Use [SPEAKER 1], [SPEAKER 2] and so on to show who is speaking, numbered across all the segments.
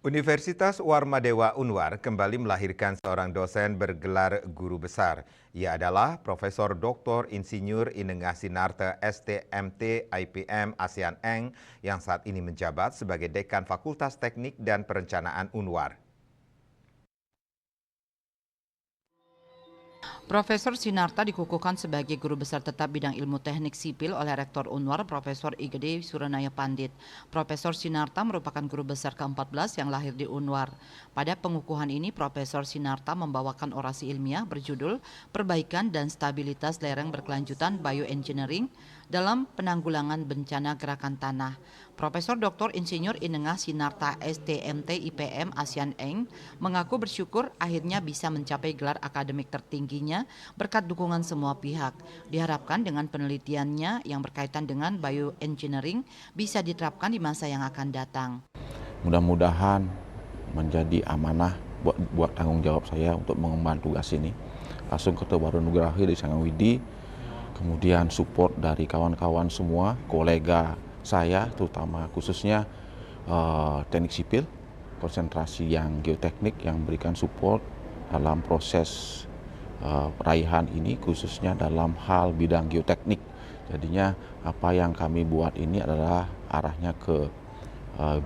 [SPEAKER 1] Universitas Warmadewa Unwar kembali melahirkan seorang dosen bergelar guru besar. Ia adalah Profesor Dr. Insinyur Inengah Sinarta STMT IPM ASEAN Eng yang saat ini menjabat sebagai Dekan Fakultas Teknik dan Perencanaan Unwar.
[SPEAKER 2] Profesor Sinarta dikukuhkan sebagai guru besar tetap bidang ilmu teknik sipil oleh Rektor Unwar Profesor Igede Suranaya Pandit. Profesor Sinarta merupakan guru besar ke-14 yang lahir di Unwar. Pada pengukuhan ini, Profesor Sinarta membawakan orasi ilmiah berjudul Perbaikan dan Stabilitas Lereng Berkelanjutan Bioengineering dalam penanggulangan bencana gerakan tanah. Profesor Dr. Insinyur Inengah Sinarta STMT IPM ASEAN Eng mengaku bersyukur akhirnya bisa mencapai gelar akademik tertingginya berkat dukungan semua pihak. Diharapkan dengan penelitiannya yang berkaitan dengan bioengineering bisa diterapkan di masa yang akan datang.
[SPEAKER 3] Mudah-mudahan menjadi amanah buat tanggung jawab saya untuk mengemban tugas ini. Langsung Ketua Baru Nugrahi dari Sangawidi, kemudian support dari kawan-kawan semua, kolega saya terutama khususnya teknik sipil, konsentrasi yang geoteknik yang berikan support dalam proses peraihan ini khususnya dalam hal bidang geoteknik. Jadinya apa yang kami buat ini adalah arahnya ke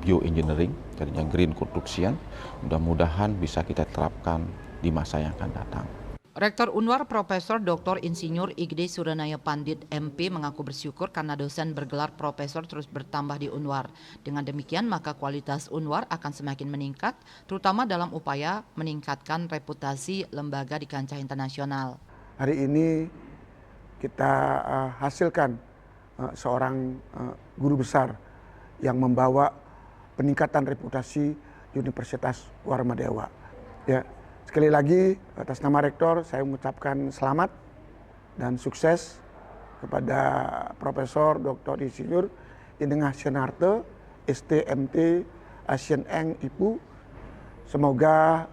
[SPEAKER 3] bioengineering, jadinya green construction. Mudah-mudahan bisa kita terapkan di masa yang akan datang.
[SPEAKER 2] Rektor Unwar Profesor Dr. Insinyur Igede Suranaya Pandit MP mengaku bersyukur karena dosen bergelar profesor terus bertambah di Unwar. Dengan demikian maka kualitas Unwar akan semakin meningkat, terutama dalam upaya meningkatkan reputasi lembaga di kancah internasional.
[SPEAKER 4] Hari ini kita hasilkan seorang guru besar yang membawa peningkatan reputasi Universitas Warmadewa. Ya. Sekali lagi atas nama Rektor saya mengucapkan selamat dan sukses kepada Profesor Dr. Insinyur Inengah Sinarta STMT ASEAN Eng IPU. Semoga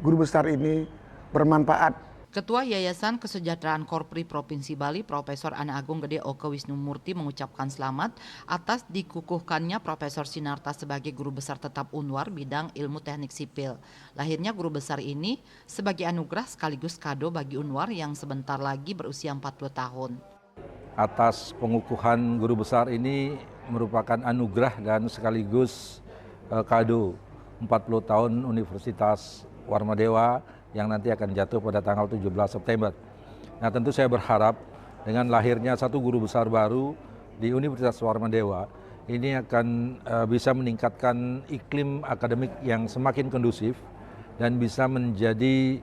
[SPEAKER 4] guru besar ini bermanfaat.
[SPEAKER 2] Ketua Yayasan Kesejahteraan Korpri Provinsi Bali, Profesor Ana Agung Gede Oke Wisnumurti mengucapkan selamat atas dikukuhkannya Profesor Sinarta sebagai guru besar tetap Unwar bidang ilmu teknik sipil. Lahirnya guru besar ini sebagai anugerah sekaligus kado bagi Unwar yang sebentar lagi berusia 40 tahun.
[SPEAKER 5] Atas pengukuhan guru besar ini merupakan anugerah dan sekaligus kado 40 tahun Universitas Warmadewa yang nanti akan jatuh pada tanggal 17 September. Nah, tentu saya berharap dengan lahirnya satu guru besar baru di Universitas Warmadewa, ini akan bisa meningkatkan iklim akademik yang semakin kondusif dan bisa menjadi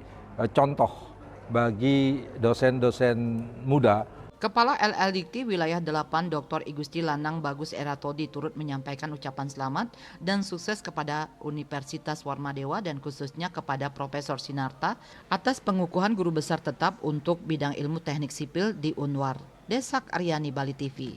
[SPEAKER 5] contoh bagi dosen-dosen muda.
[SPEAKER 2] Kepala LLDikti Wilayah 8 Dr. Igusti Lanang Bagus Eratodi turut menyampaikan ucapan selamat dan sukses kepada Universitas Warmadewa dan khususnya kepada Profesor Sinarta atas pengukuhan guru besar tetap untuk bidang ilmu teknik sipil di Unwar. Desak Aryani, Bali TV.